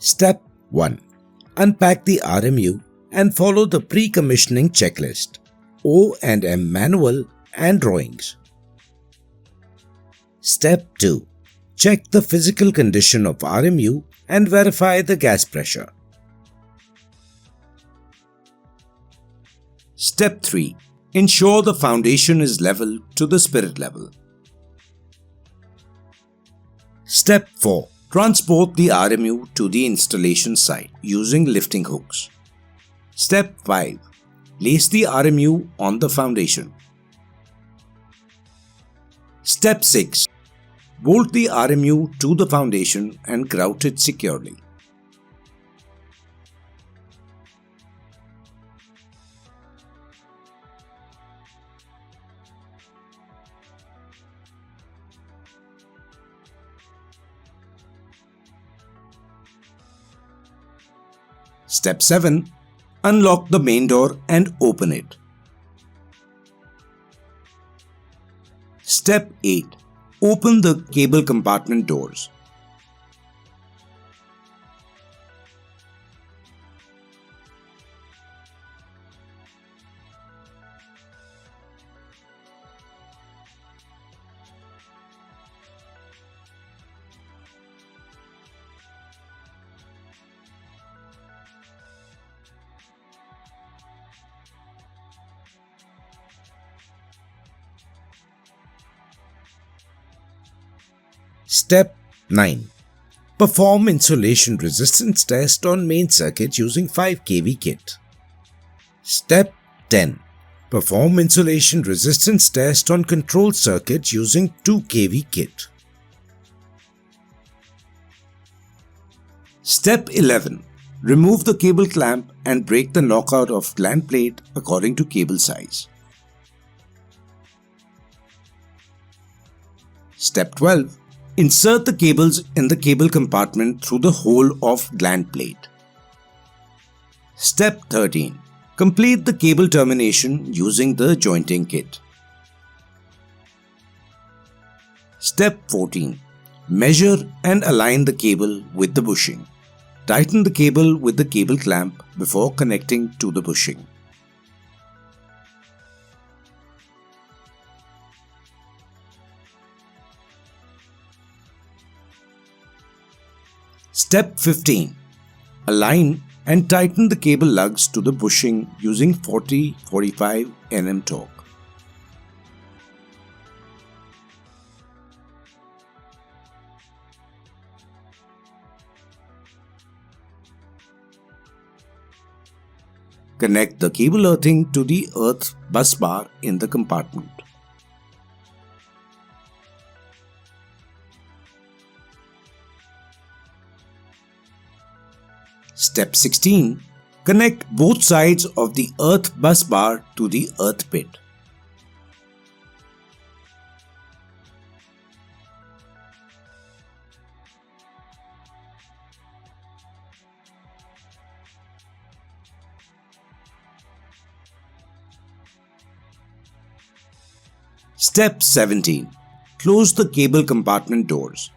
Step 1. Unpack the RMU and follow the pre-commissioning checklist, O&M manual and drawings. Step 2. Check the physical condition of RMU and verify the gas pressure. Step 3. Ensure the foundation is level to the spirit level. Step 4. Transport the RMU to the installation site using lifting hooks. Step 5. Place the RMU on the foundation. Step 6. Bolt the RMU to the foundation and grout it securely. Step 7. Unlock the main door and open it. Step 8. Open the cable compartment doors. Step 9. Perform insulation resistance test on main circuit using 5 kV kit. Step 10. Perform insulation resistance test on control circuit using 2 kV kit. Step 11. Remove the cable clamp and break the knockout of gland plate according to cable size. Step 12. Insert the cables in the cable compartment through the hole of gland plate. Step 13. Complete the cable termination using the jointing kit. Step 14. Measure and align the cable with the bushing. Tighten the cable with the cable clamp before connecting to the bushing. Step 15. Align and tighten the cable lugs to the bushing using 40-45 Nm torque. Connect the cable earthing to the earth bus bar in the compartment. Step 16. Connect both sides of the earth bus bar to the earth pit. Step 17. Close the cable compartment doors.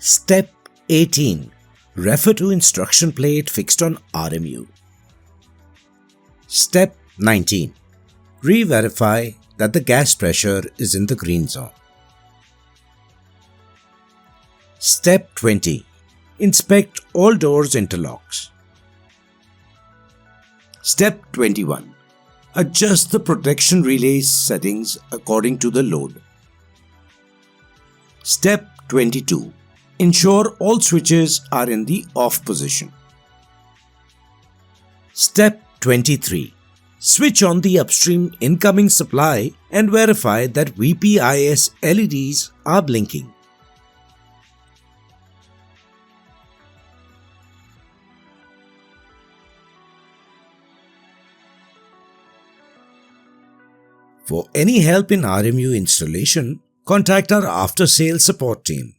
Step 18. Refer to instruction plate fixed on RMU. Step 19. Re-verify that the gas pressure is in the green zone. Step 20. Inspect all doors interlocks. Step 21. Adjust the protection relay settings according to the load. Step 22. Ensure all switches are in the off position. Step 23. Switch on the upstream incoming supply and verify that VPIS LEDs are blinking. For any help in RMU installation, contact our after-sales support team.